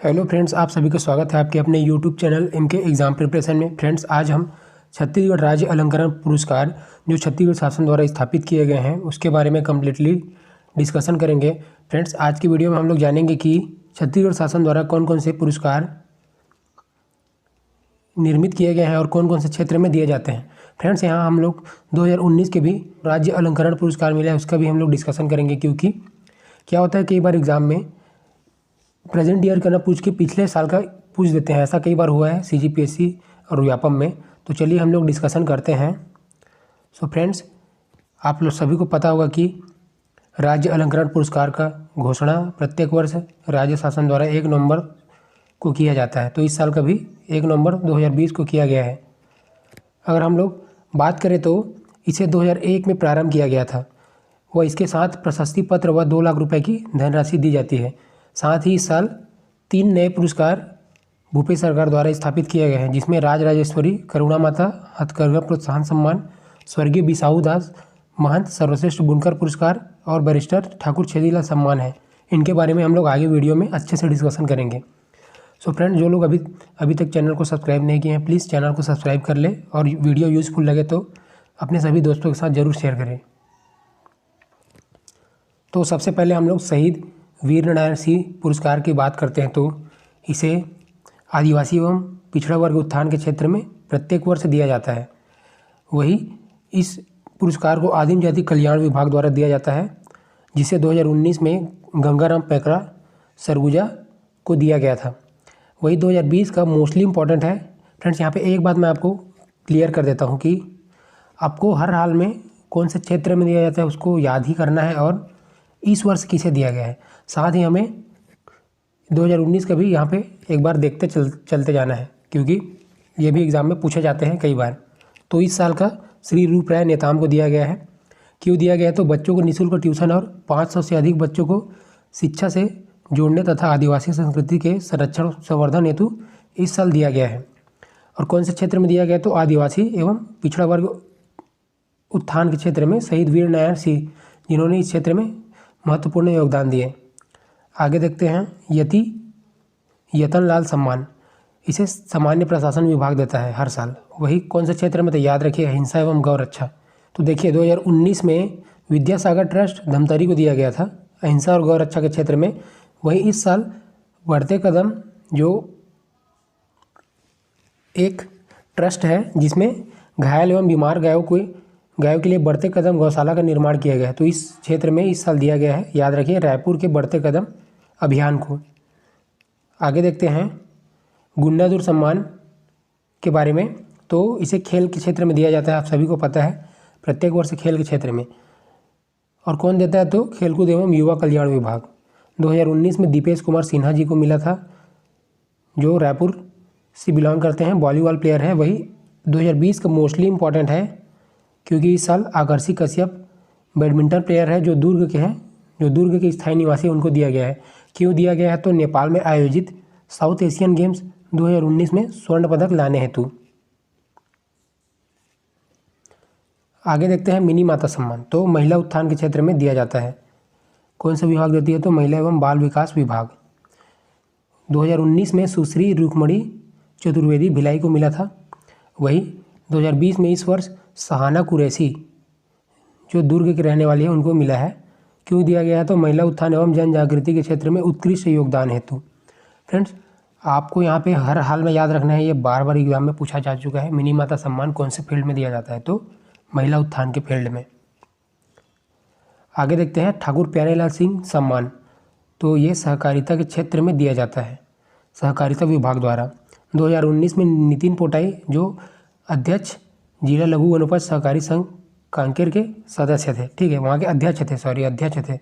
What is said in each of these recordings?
Hello friends, आप सभी का स्वागत है आपके अपने यूट्यूब चैनल इनके एग्ज़ाम प्रिपरेशन में। फ्रेंड्स, आज हम छत्तीसगढ़ राज्य अलंकरण पुरस्कार जो छत्तीसगढ़ शासन द्वारा स्थापित किए गए हैं उसके बारे में कम्प्लीटली डिस्कशन करेंगे। फ्रेंड्स, आज की वीडियो में हम लोग जानेंगे कि छत्तीसगढ़ शासन द्वारा कौन कौन से पुरस्कार निर्मित किए गए हैं और कौन कौन से क्षेत्र में दिए जाते हैं। फ्रेंड्स, यहाँ हम लोग 2019 के भी राज्य अलंकरण पुरस्कार मिला है उसका भी हम लोग डिस्कशन करेंगे, क्योंकि क्या होता है कई बार एग्ज़ाम में प्रेजेंट ईयर का ना पूछ के पिछले साल का पूछ देते हैं। ऐसा कई बार हुआ है CGPSC और व्यापम में। तो चलिए हम लोग डिस्कशन करते हैं। सो फ्रेंड्स, आप लोग सभी को पता होगा कि राज्य अलंकरण पुरस्कार का घोषणा प्रत्येक वर्ष राज्य शासन द्वारा 1 नवंबर को किया जाता है। तो इस साल का भी 1 नवंबर 2020 को किया गया है। अगर हम लोग बात करें तो इसे 2001 में प्रारंभ किया गया था व इसके साथ प्रशस्ति पत्र व 2 लाख रुपए की धनराशि दी जाती है। साथ ही इस साल 3 नए पुरस्कार भूपेश सरकार द्वारा स्थापित किए गए हैं, जिसमें राज राजेश्वरी, करुणा माता हथकरघा प्रोत्साहन सम्मान, स्वर्गीय बिसाहू दास महंत सर्वश्रेष्ठ बुनकर पुरस्कार और बैरिस्टर ठाकुर छेदीलाल सम्मान है। इनके बारे में हम लोग आगे वीडियो में अच्छे से डिस्कशन करेंगे। सो फ्रेंड, जो लोग अभी तक चैनल को सब्सक्राइब नहीं किए हैं, प्लीज़ चैनल को सब्सक्राइब कर ले और वीडियो यूज़फुल लगे तो अपने सभी दोस्तों के साथ ज़रूर शेयर करें। तो सबसे पहले हम लोग शहीद वीरनारायण सिंह पुरस्कार की बात करते हैं। तो इसे आदिवासी एवं पिछड़ा वर्ग उत्थान के क्षेत्र में प्रत्येक वर्ष दिया जाता है। वही इस पुरस्कार को आदिम जाति कल्याण विभाग द्वारा दिया जाता है, जिसे 2019 में गंगाराम पैकरा सरगुजा को दिया गया था। वही 2020 का मोस्टली इम्पॉर्टेंट है। फ्रेंड्स, यहाँ पे एक बात मैं आपको क्लियर कर देता हूँ कि आपको हर हाल में कौन से क्षेत्र में दिया जाता है उसको याद ही करना है और इस वर्ष किसे दिया गया है। साथ ही हमें 2019 का भी यहाँ पे एक बार देखते चलते जाना है, क्योंकि ये भी एग्ज़ाम में पूछे जाते हैं कई बार। तो इस साल का श्री रूपराय नेताम को दिया गया है। क्यों दिया गया है? तो बच्चों को निःशुल्क ट्यूशन और 500 से अधिक बच्चों को शिक्षा से जोड़ने तथा आदिवासी संस्कृति के संरक्षण संवर्धन हेतु इस साल दिया गया है। और कौन से क्षेत्र में दिया गया? तो आदिवासी एवं पिछड़ा वर्ग उत्थान के क्षेत्र में शहीद वीरनारायण सिंह, जिन्होंने इस क्षेत्र में महत्वपूर्ण योगदान दिए। आगे देखते हैं यतन लाल सम्मान। इसे सामान्य प्रशासन विभाग देता है हर साल। वही कौन से क्षेत्र में? तो याद रखिए, अहिंसा एवं गौ रक्षा। तो देखिए 2019 में विद्यासागर ट्रस्ट धमतरी को दिया गया था अहिंसा और गौ रक्षा के क्षेत्र में। वही इस साल बढ़ते कदम जो एक ट्रस्ट है जिसमें घायल एवं बीमार गायों के लिए बढ़ते कदम गौशाला का निर्माण किया गया है, तो इस क्षेत्र में इस साल दिया गया है। याद रखिए, रायपुर के बढ़ते कदम अभियान को। आगे देखते हैं गुंडादुर सम्मान के बारे में। तो इसे खेल के क्षेत्र में दिया जाता है, आप सभी को पता है, प्रत्येक वर्ष खेल के क्षेत्र में। और कौन देता है? तो खेलकूद एवं युवा कल्याण विभाग। 2019 में दीपेश कुमार सिन्हा जी को मिला था, जो रायपुर से बिलोंग करते हैं, वॉलीबॉल प्लेयर है। वही 2020 का मोस्टली इम्पॉर्टेंट है, क्योंकि इस साल आकर्षी कश्यप बैडमिंटन प्लेयर है जो दुर्ग के स्थायी निवासी, उनको दिया गया है। क्यों दिया गया है? तो नेपाल में आयोजित साउथ एशियन गेम्स 2019 में स्वर्ण पदक लाने हेतु। आगे देखते हैं मिनी माता सम्मान। तो महिला उत्थान के क्षेत्र में दिया जाता है। कौन सा विभाग देती है? तो महिला एवं बाल विकास विभाग। 2019 में सुश्री रुक्मणी चतुर्वेदी भिलाई को मिला था। वही 2020 में इस वर्ष सहाना कुरैशी, जो दुर्ग के रहने वाली है, उनको मिला है। क्यों दिया गया है? तो महिला उत्थान एवं जन जागृति के क्षेत्र में उत्कृष्ट योगदान हेतु। फ्रेंड्स, आपको यहाँ पे हर हाल में याद रखना है, ये बार बार एग्जाम में पूछा जा चुका है। मिनी माता सम्मान कौन से फील्ड में दिया जाता है? तो महिला उत्थान के फील्ड में। आगे देखते हैं ठाकुर प्यारेलाल सिंह सम्मान। तो ये सहकारिता के क्षेत्र में दिया जाता है, सहकारिता विभाग द्वारा। 2019 में नितिन पोटाई, जो अध्यक्ष जिला लघु वनोपज सहकारी संघ कांकेर के सदस्य थे, ठीक है, वहाँ के अध्यक्ष थे,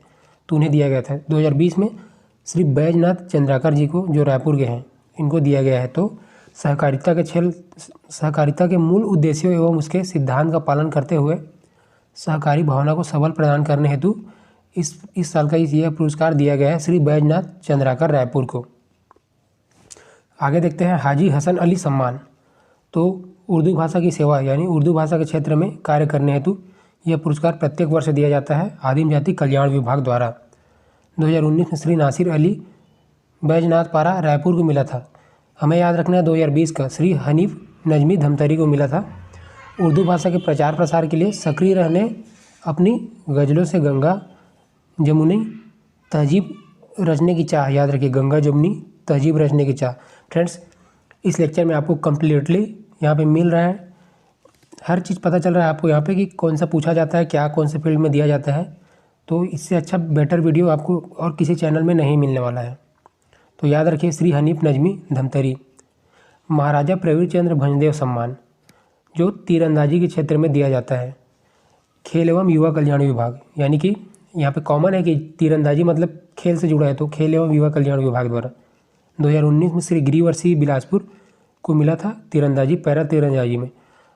तो उन्हें दिया गया था। 2020 में श्री बैजनाथ चंद्राकर जी को, जो रायपुर के हैं, इनको दिया गया है। तो सहकारिता के मूल उद्देश्यों एवं उसके सिद्धांत का पालन करते हुए सहकारी भावना को सबल प्रदान करने हेतु इस साल का यह पुरस्कार दिया गया है श्री बैजनाथ चंद्राकर रायपुर को। आगे देखते हैं हाजी हसन अली सम्मान। तो उर्दू भाषा की सेवा यानी उर्दू भाषा के क्षेत्र में कार्य करने हेतु यह पुरस्कार प्रत्येक वर्ष दिया जाता है आदिम जाति कल्याण विभाग द्वारा। 2019 में श्री नासिर अली बैजनाथ पारा रायपुर को मिला था। हमें याद रखना है 2020 का श्री हनीफ नजमी धमतरी को मिला था। उर्दू भाषा के प्रचार प्रसार के लिए सक्रिय रहने अपनी गज़लों से गंगा जमुनी तहजीब रचने की चाह, याद रखिए गंगा जमुनी तहजीब रचने की चाह। फ्रेंड्स, इस लेक्चर में आपको कम्प्लीटली यहाँ पे मिल रहा है, हर चीज़ पता चल रहा है आपको यहाँ पे कि कौन सा पूछा जाता है, क्या कौन से फील्ड में दिया जाता है। तो इससे अच्छा बेटर वीडियो आपको और किसी चैनल में नहीं मिलने वाला है। तो याद रखिए श्री हनीफ नजमी धमतरी। महाराजा प्रवीण चंद्र भंजदेव सम्मान जो तीरंदाजी के क्षेत्र में दिया जाता है। खेल एवं युवा कल्याण विभाग, यानी कि यहाँ पे कॉमन है कि तीरंदाजी मतलब खेल से जुड़ा है, तो खेल एवं युवा कल्याण विभाग द्वारा 2019 में श्री गिरिवर सिंह बिलासपुर को मिला था तीरंदाजी पैरा तीरंदाजी में।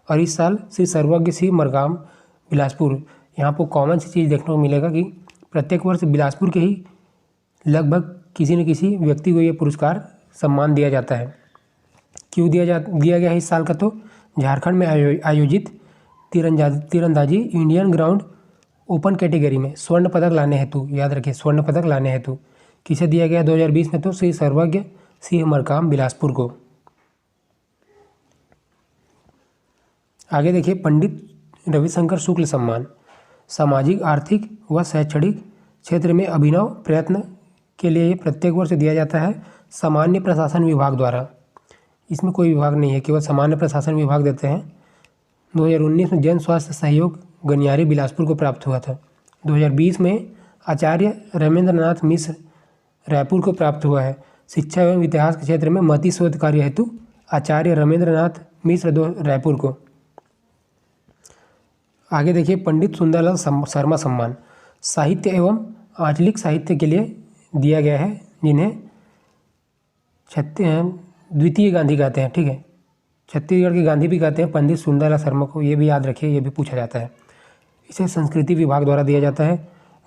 और इस साल श्री सर्वज्ञ सिंह मरगाम बिलासपुर। यहाँ पर कॉमन सी चीज़ देखने को मिलेगा कि प्रत्येक वर्ष बिलासपुर के ही लगभग किसी न किसी व्यक्ति को ये पुरस्कार सम्मान दिया जाता है। क्यों दिया गया है इस साल का? तो झारखंड में आयोजित तीरंदाजी इंडियन ग्राउंड ओपन कैटेगरी में स्वर्ण पदक लाने हेतु, याद रखिए स्वर्ण पदक लाने हेतु किसे दिया गया 2020 में? तो श्री सर्वज्ञ सिंह मरकाम बिलासपुर को। आगे देखिए पंडित रविशंकर शुक्ल सम्मान सामाजिक आर्थिक व शैक्षणिक क्षेत्र में अभिनव प्रयत्न के लिए ये प्रत्येक वर्ष दिया जाता है सामान्य प्रशासन विभाग द्वारा। इसमें कोई विभाग नहीं है, केवल सामान्य प्रशासन विभाग देते हैं। 2019 में जन स्वास्थ्य सहयोग गनियारी बिलासपुर को प्राप्त हुआ था। 2020 में आचार्य रमेंद्रनाथ मिश्र रायपुर को प्राप्त हुआ है। शिक्षा एवं इतिहास के क्षेत्र में महती शोध कार्य हेतु आचार्य रमेंद्रनाथ मिश्र रायपुर को। आगे देखिए पंडित सुंदरलाल शर्मा सम्मान साहित्य एवं आंचलिक साहित्य के लिए दिया गया है, जिन्हें द्वितीय गांधी कहते हैं। ठीक है, छत्तीसगढ़ के गांधी भी कहते हैं पंडित सुंदरलाल शर्मा को, ये भी याद रखिए, ये भी पूछा जाता है। इसे संस्कृति विभाग द्वारा दिया जाता है।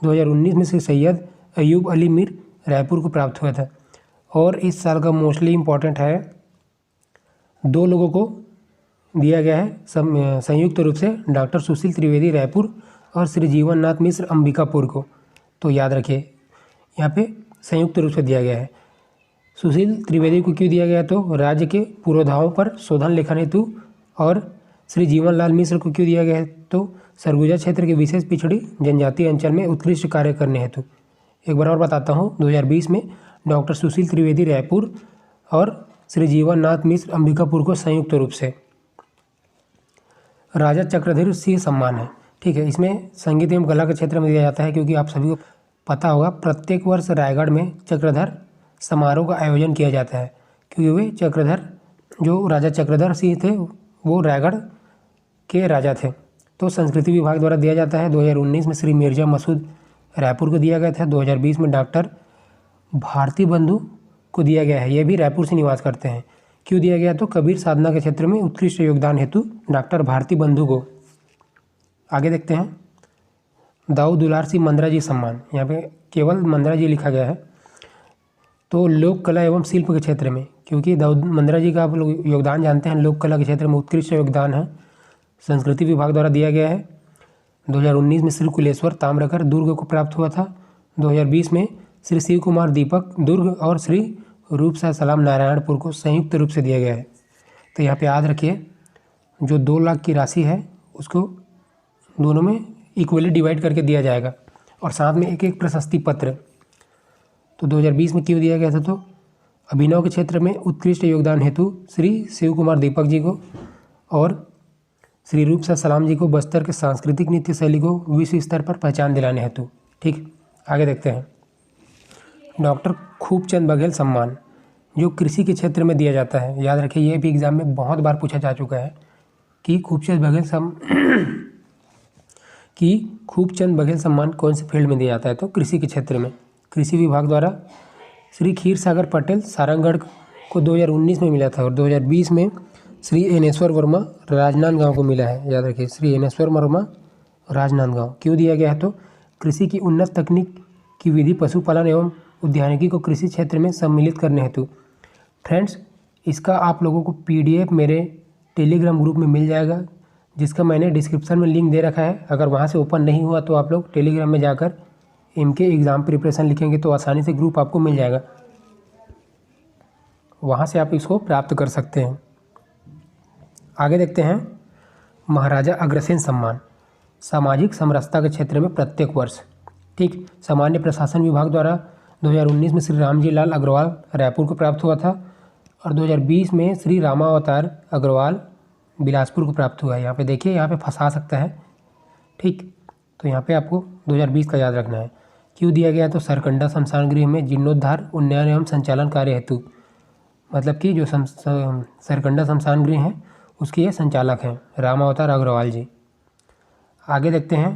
2019 में श्री सैयद अयूब अली मीर रायपुर को प्राप्त हुआ था। और इस साल का मोस्टली इम्पॉर्टेंट है, 2 लोगों को दिया गया है संयुक्त रूप से, डॉक्टर सुशील त्रिवेदी रायपुर और श्री जीवन नाथ मिश्र अंबिकापुर को। तो याद रखिए यहाँ पे संयुक्त रूप से दिया गया है। सुशील त्रिवेदी को क्यों दिया गया? तो राज्य के पुरोधाओं पर शोधन लेखन हेतु। और श्री जीवनलाल मिश्र को क्यों दिया गया है? तो सरगुजा क्षेत्र के विशेष पिछड़ी जनजाति अंचल में उत्कृष्ट कार्य करने हेतु। एक बार और बताता हूँ, 2020 में डॉक्टर सुशील त्रिवेदी रायपुर और श्री जीवन नाथ मिश्र अंबिकापुर को संयुक्त रूप से। राजा चक्रधर सिंह सम्मान है। ठीक है, इसमें संगीत एवं कला के क्षेत्र में दिया जाता है, क्योंकि आप सभी को पता होगा प्रत्येक वर्ष रायगढ़ में चक्रधर समारोह का आयोजन किया जाता है, क्योंकि वे चक्रधर जो राजा चक्रधर सिंह थे वो रायगढ़ के राजा थे। तो संस्कृति विभाग द्वारा दिया जाता है। 2019 में श्री मिर्जा मसूद रायपुर को दिया गया था। 2020 में डॉक्टर भारती बंधु को दिया गया है, ये भी रायपुर से निवास करते हैं। क्यों दिया गया? तो कबीर साधना के क्षेत्र में उत्कृष्ट योगदान हेतु डॉक्टर भारती बंधु को। आगे देखते हैं दाऊ दुलार सिंह मंदरा जी सम्मान, यहाँ पे केवल मंदरा जी लिखा गया है। तो लोक कला एवं शिल्प के क्षेत्र में, क्योंकि दाऊ मंदरा जी का आप लोग योगदान जानते हैं, लोक कला के क्षेत्र में उत्कृष्ट योगदान है, संस्कृति विभाग द्वारा दिया गया है। 2019 में श्री कुलेश्वर ताम्रकर दुर्ग को प्राप्त हुआ था। 2020 में श्री शिव कुमार दीपक दुर्ग और श्री रूप सा सलाम नारायणपुर को संयुक्त रूप से दिया गया है। तो यहाँ पे याद रखिए जो 2 लाख की राशि है उसको दोनों में इक्वली डिवाइड करके दिया जाएगा और साथ में एक एक प्रशस्ति पत्र। तो 2020 में क्यों दिया गया था? तो अभिनव के क्षेत्र में उत्कृष्ट योगदान हेतु श्री शिव कुमार दीपक जी को और श्री रूप सा सलाम जी को बस्तर के सांस्कृतिक नृत्य शैली को विश्व स्तर पर पहचान दिलाने हेतु। ठीक, आगे देखते हैं डॉक्टर खूबचंद बघेल सम्मान जो कृषि के क्षेत्र में दिया जाता है। याद रखिए ये भी एग्जाम में बहुत बार पूछा जा चुका है कि खूबचंद बघेल सम्मान कौन से फील्ड में दिया जाता है? तो कृषि के क्षेत्र में। कृषि विभाग द्वारा श्री खीर सागर पटेल सारंगढ़ को 2019 में मिला था और 2020 में श्री एनेश्वर वर्मा राजनांदगांव को मिला है। याद रखिए श्री एनेश्वर वर्मा राजनांदगांव। क्यों दिया गया है? तो कृषि की उन्नत तकनीक की विधि पशुपालन एवं उद्यानिकी को कृषि क्षेत्र में सम्मिलित करने हेतु। फ्रेंड्स, इसका आप लोगों को PDF मेरे टेलीग्राम ग्रुप में मिल जाएगा, जिसका मैंने डिस्क्रिप्शन में लिंक दे रखा है। अगर वहाँ से ओपन नहीं हुआ तो आप लोग टेलीग्राम में जाकर इनके एग्ज़ाम प्रिपरेशन लिखेंगे तो आसानी से ग्रुप आपको मिल जाएगा। वहाँ से आप इसको प्राप्त कर सकते हैं। आगे देखते हैं महाराजा अग्रसेन सम्मान, सामाजिक समरसता के क्षेत्र में प्रत्येक वर्ष। ठीक, सामान्य प्रशासन विभाग द्वारा 2019 में श्री रामजी लाल अग्रवाल रायपुर को प्राप्त हुआ था और 2020 में श्री रामावतार अग्रवाल बिलासपुर को प्राप्त हुआ है। यहाँ पे देखिए, यहाँ पे फंसा सकता है। ठीक, तो यहाँ पे आपको 2020 का याद रखना है। क्यों दिया गया? तो सरकंडा शमशान गृह में जीर्णोद्धार, उन्नयन एवं संचालन कार्य हेतु, मतलब कि जो सरकंडा शमशान गृह है उसके ये संचालक हैं रामावतार अग्रवाल जी। आगे देखते हैं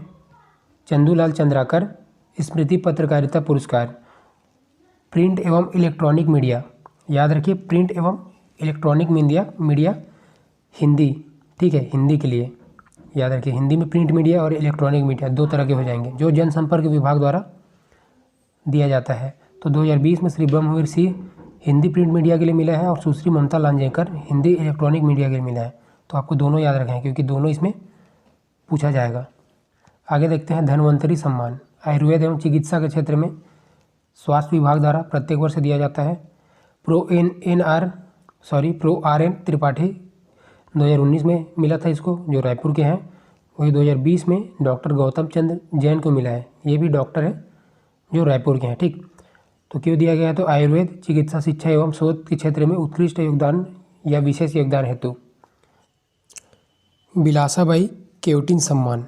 चंदूलाल चंद्राकर स्मृति पत्रकारिता पुरस्कार, प्रिंट एवं इलेक्ट्रॉनिक मीडिया। याद रखिए, प्रिंट एवं इलेक्ट्रॉनिक मीडिया हिंदी। ठीक है, हिंदी के लिए याद रखिए, हिंदी में प्रिंट मीडिया और इलेक्ट्रॉनिक मीडिया दो तरह के हो जाएंगे, जो जनसंपर्क विभाग द्वारा दिया जाता है। तो 2020 में श्री ब्रह्मवीर सिंह हिंदी प्रिंट मीडिया के लिए मिला है और सुश्री ममता लांजेकर हिंदी इलेक्ट्रॉनिक मीडिया के लिए मिला है। तो आपको दोनों याद रखना है क्योंकि दोनों इसमें पूछा जाएगा। आगे देखते हैं धन्वंतरी सम्मान, आयुर्वेद एवं चिकित्सा के क्षेत्र में स्वास्थ्य विभाग द्वारा प्रत्येक वर्ष दिया जाता है। प्रो आर एन त्रिपाठी 2019 में मिला था इसको, जो रायपुर के हैं। वही 2020 में डॉक्टर गौतम चंद्र जैन को मिला है, ये भी डॉक्टर है जो रायपुर के हैं। ठीक, तो क्यों दिया गया? तो आयुर्वेद चिकित्सा शिक्षा एवं शोध के क्षेत्र में उत्कृष्ट योगदान या विशेष योगदान हेतु। बिलासाबाई केवटिन सम्मान,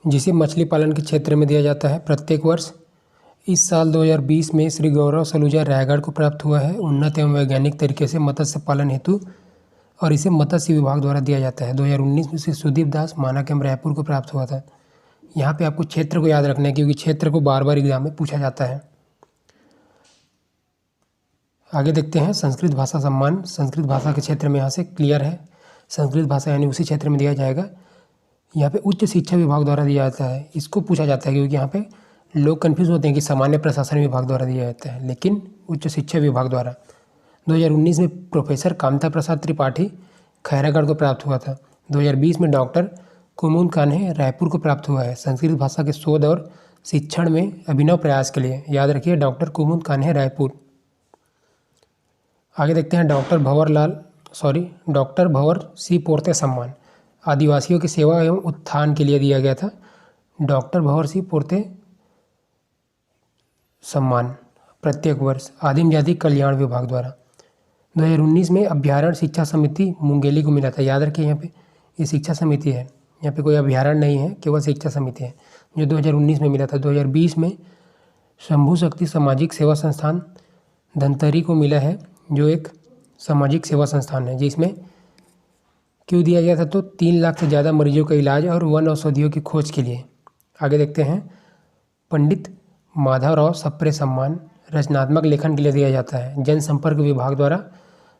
जिसे मछली पालन के क्षेत्र में दिया जाता है प्रत्येक वर्ष। इस साल 2020 में श्री गौरव सलूजा रायगढ़ को प्राप्त हुआ है उन्नत एवं वैज्ञानिक तरीके से मत्स्य पालन हेतु, और इसे मत्स्य विभाग द्वारा दिया जाता है। 2019 में श्री सुदीप दास माना कैंप रायपुर को प्राप्त हुआ था। यहाँ पे आपको क्षेत्र को याद रखना है क्योंकि क्षेत्र को बार बार एग्जाम में पूछा जाता है। आगे देखते हैं संस्कृत भाषा सम्मान, संस्कृत भाषा के क्षेत्र में यहाँ से क्लियर है, संस्कृत भाषा यानी उसी क्षेत्र में दिया जाएगा। यहाँ पे उच्च शिक्षा विभाग द्वारा दिया जाता है, इसको पूछा जाता है क्योंकि यहाँ पे लोग कन्फ्यूज होते हैं कि सामान्य प्रशासन विभाग द्वारा दिया जाता है, लेकिन उच्च शिक्षा विभाग द्वारा। 2019 में प्रोफेसर कामता प्रसाद त्रिपाठी खैरागढ़ को प्राप्त हुआ था। 2020 में डॉक्टर कुमुद कान्हे रायपुर को प्राप्त हुआ है संस्कृत भाषा के शोध और शिक्षण में अभिनव प्रयास के लिए। याद रखिए, डॉक्टर कुमुद कान्हे रायपुर। आगे देखते हैं डॉक्टर भंवर सिंह पोर्ते सम्मान, आदिवासियों की सेवा एवं उत्थान के लिए दिया गया था। डॉक्टर भंवर सिंह पोर्ते सम्मान प्रत्येक वर्ष आदिम जाति कल्याण विभाग द्वारा। 2019 में अभ्यारण्य शिक्षा समिति मुंगेली को मिला था। याद रखिए, यहाँ पे ये शिक्षा समिति है, यहाँ पे कोई अभ्यारण्य नहीं है, केवल शिक्षा समिति है, जो 2019 में मिला था। 2020 में शंभू शक्ति सामाजिक सेवा संस्थान धनतरी को मिला है, जो एक सामाजिक सेवा संस्थान है, जिसमें क्यों दिया गया था? तो 3 लाख से ज़्यादा मरीजों का इलाज और वन औषधियों की खोज के लिए। आगे देखते हैं पंडित माधवराव सप्रे सम्मान, रचनात्मक लेखन के लिए दिया जाता है जनसंपर्क विभाग द्वारा।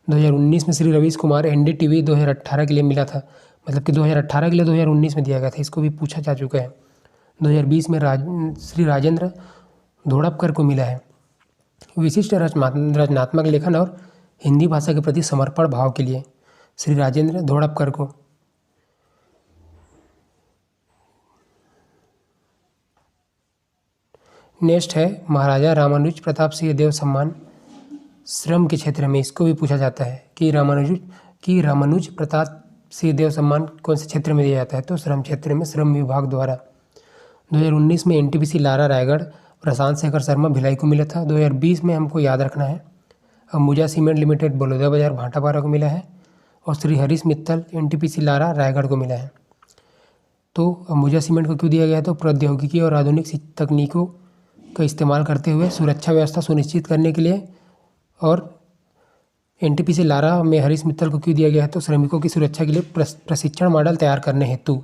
2019 में श्री रवीश कुमार एनडीटीवी 2018 के लिए मिला था, मतलब कि 2018 के लिए 2019 में दिया गया था, इसको भी पूछा जा चुका है। 2020 में श्री राजेंद्र धोड़पकर को मिला है विशिष्ट रचनात्मक लेखन और हिंदी भाषा के प्रति समर्पण भाव के लिए, श्री राजेंद्र धोड़पकर को। नेक्स्ट है महाराजा रामानुज प्रताप सिंह देव सम्मान, श्रम के क्षेत्र में इसको भी पूछा जाता है कि रामानुज प्रताप सिंह देव सम्मान कौन से क्षेत्र में दिया जाता है? तो श्रम क्षेत्र में, श्रम विभाग द्वारा। 2019 में एनटीपीसी लारा रायगढ़ प्रशांत शेखर शर्मा भिलाई को मिला था। 2020 में हमको याद रखना है अंबुजा सीमेंट लिमिटेड बलौदा बाजार भाटापारा को मिला है और श्री हरीश मित्तल एनटीपीसी लारा रायगढ़ को मिला है। तो अंबुजा सीमेंट को क्यों दिया गया? तो प्रौद्योगिकी और आधुनिक तकनीकों का इस्तेमाल करते हुए सुरक्षा व्यवस्था सुनिश्चित करने के लिए, और एनटीपीसी लारा में हरीश मित्तल को क्यों दिया गया है? तो श्रमिकों की सुरक्षा के लिए प्रशिक्षण मॉडल तैयार करने हेतु।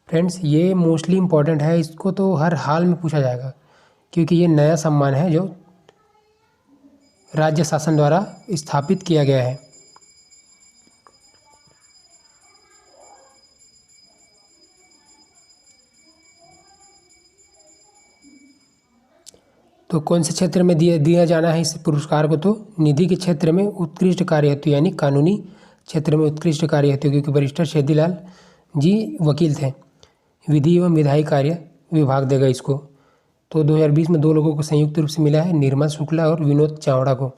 फ्रेंड्स, ये मोस्टली इम्पॉर्टेंट है, इसको तो हर हाल में पूछा जाएगा क्योंकि ये नया सम्मान है जो राज्य शासन द्वारा स्थापित किया गया है। तो कौन से क्षेत्र में दिया जाना है इस पुरस्कार को? तो निधि के क्षेत्र में उत्कृष्ट कार्य हेतु, यानी कानूनी क्षेत्र में उत्कृष्ट कार्य हेतु, क्योंकि बैरिस्टर शेदीलाल जी वकील थे। विधि एवं विधायी कार्य विभाग देगा इसको। तो 2020 में 2 लोगों को संयुक्त रूप से मिला है, निर्मल शुक्ला और विनोद चावड़ा को।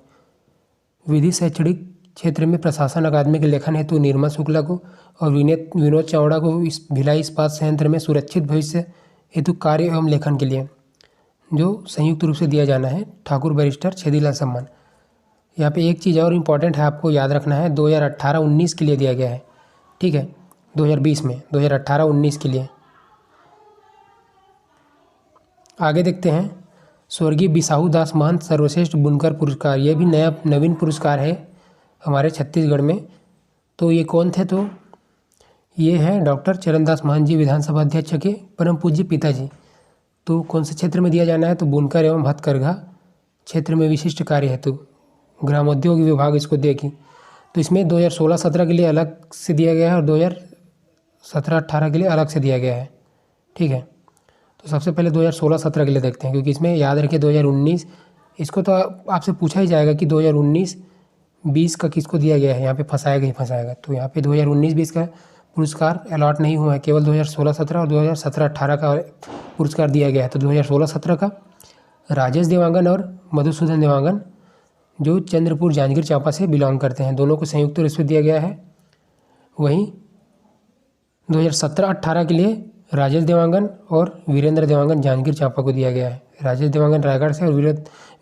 विधि शैक्षणिक क्षेत्र में प्रशासन अकादमी के लेखन हेतु निर्मल शुक्ला को और विनोद चावड़ा को इस भिलाई इस्पात संयंत्र में सुरक्षित भविष्य हेतु कार्य एवं लेखन के लिए जो संयुक्त रूप से दिया जाना है ठाकुर बैरिस्टर छेदीलाल सम्मान। यहाँ पे एक चीज़ और इम्पॉर्टेंट है, आपको याद रखना है, 2018-19 के लिए दिया गया है, ठीक है, 2020 में 2018-19 के लिए। आगे देखते हैं स्वर्गीय बिसाहू दास महंत सर्वश्रेष्ठ बुनकर पुरस्कार। ये भी नवीन पुरस्कार है हमारे छत्तीसगढ़ में। तो ये कौन थे? तो ये हैं डॉक्टर चरणदास महंत जी, विधानसभा अध्यक्ष के परम पूज्य पिताजी। तो कौन से क्षेत्र में दिया जाना है? तो बुनकर एवं हथकरघा क्षेत्र में विशिष्ट कार्य हेतु ग्रामोद्योग विभाग इसको देगी। तो इसमें 2016-17 के लिए अलग से दिया गया है और 2017-18 के लिए अलग से दिया गया है, ठीक है। तो सबसे पहले 2016-17 के लिए देखते हैं, क्योंकि इसमें याद रखिए 2019 इसको तो आपसे पूछा ही जाएगा कि 2019-20 का किसको दिया गया है, यहाँ पे फंसाएगा ही फंसाएगा। तो यहाँ पे 2019-20 का पुरस्कार अलॉट नहीं हुआ है, केवल 2016-17 और 2017-18 का पुरस्कार दिया गया है। तो 2016-17 का राजेश देवांगन और मधुसूदन देवांगन जो चंद्रपुर जांजगीर चांपा से बिलोंग करते हैं, दोनों को संयुक्त रूप से दिया गया है। वहीं 2017-18 के लिए राजेश देवांगन और वीरेंद्र देवांगन जांजगीर चांपा को दिया गया है। राजेश देवांगन रायगढ़ से और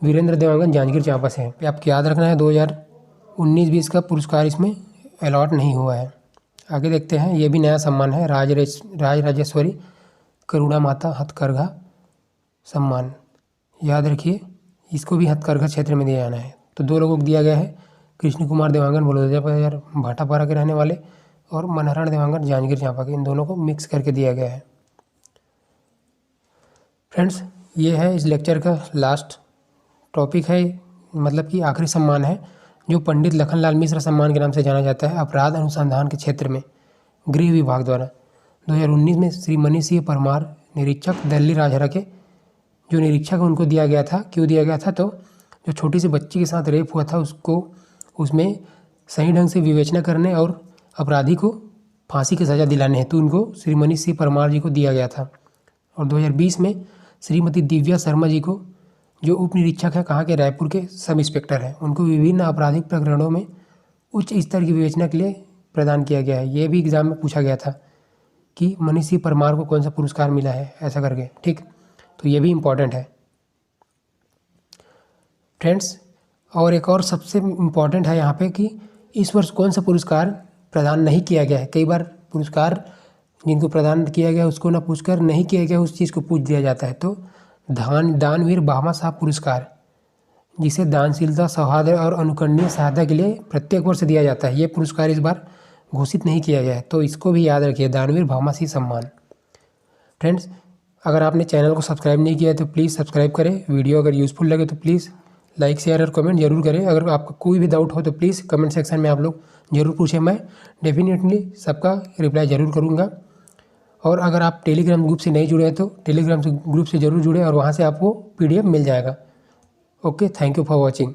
वीरेंद्र देवांगन जांजगीर चांपा से हैं। आपको याद रखना है 2019-20 का पुरस्कार इसमें अलॉट नहीं हुआ है। आगे देखते हैं, ये भी नया सम्मान है, राज राजेश्वरी करुणा माता हथकरघा सम्मान। याद रखिए इसको भी हथकरघा क्षेत्र में दिया जाना है। तो 2 लोगों को दिया गया है, कृष्ण कुमार देवांगन बलौदाबाजार भाटापारा के रहने वाले और मनहरण देवांगन जांजगीर चांपा के, इन दोनों को मिक्स करके दिया गया है। फ्रेंड्स, ये है इस लेक्चर का लास्ट टॉपिक है, मतलब कि आखिरी सम्मान है, जो पंडित लखनलाल मिश्र सम्मान के नाम से जाना जाता है। अपराध अनुसंधान के क्षेत्र में गृह विभाग द्वारा 2019 में श्री मनीष सिंह परमार निरीक्षक दिल्ली राजहरा के जो निरीक्षक उनको दिया गया था। क्यों दिया गया था? तो जो छोटी सी बच्ची के साथ रेप हुआ था उसको उसमें सही ढंग से विवेचना करने और अपराधी को फांसी की सज़ा दिलाने हेतु उनको श्री मनीष सिंह परमार जी को दिया गया था। और 2020 में श्रीमती दिव्या शर्मा जी को जो उप निरीक्षक है, कहाँ के, रायपुर के सब इंस्पेक्टर हैं, उनको विभिन्न आपराधिक प्रकरणों में उच्च स्तर की विवेचना के लिए प्रदान किया गया है। ये भी एग्जाम में पूछा गया था कि मनीष सिंह परमार को कौन सा पुरस्कार मिला है, ऐसा करके, ठीक। तो ये भी इम्पॉर्टेंट है फ्रेंड्स। और एक और सबसे इम्पॉर्टेंट है यहाँ पे कि इस वर्ष कौन सा पुरस्कार प्रदान नहीं किया गया है। कई बार पुरस्कार जिनको प्रदान किया गया उसको ना पूछकर नहीं किया गया उस चीज़ को पूछ दिया जाता है। तो दानवीर भामा साहब पुरस्कार, जिसे दानशीलता, सौहार्द और अनुकरणीय सहायता के लिए प्रत्येक वर्ष दिया जाता है, ये पुरस्कार इस बार घोषित नहीं किया गया है। तो इसको भी याद रखिए, दानवीर भामा सिंह सम्मान। फ्रेंड्स, अगर आपने चैनल को सब्सक्राइब नहीं किया है तो प्लीज़ सब्सक्राइब करें। वीडियो अगर यूज़फुल लगे तो प्लीज़ लाइक, शेयर और कमेंट जरूर करें। अगर आपका कोई भी डाउट हो तो प्लीज़ कमेंट सेक्शन में आप लोग ज़रूर पूछें, मैं डेफिनेटली सबका रिप्लाई ज़रूर करूँगा। और अगर आप टेलीग्राम ग्रुप से नहीं जुड़े हैं तो टेलीग्राम ग्रुप से ज़रूर जुड़े और वहाँ से आपको PDF मिल जाएगा। Okay, thank you for watching.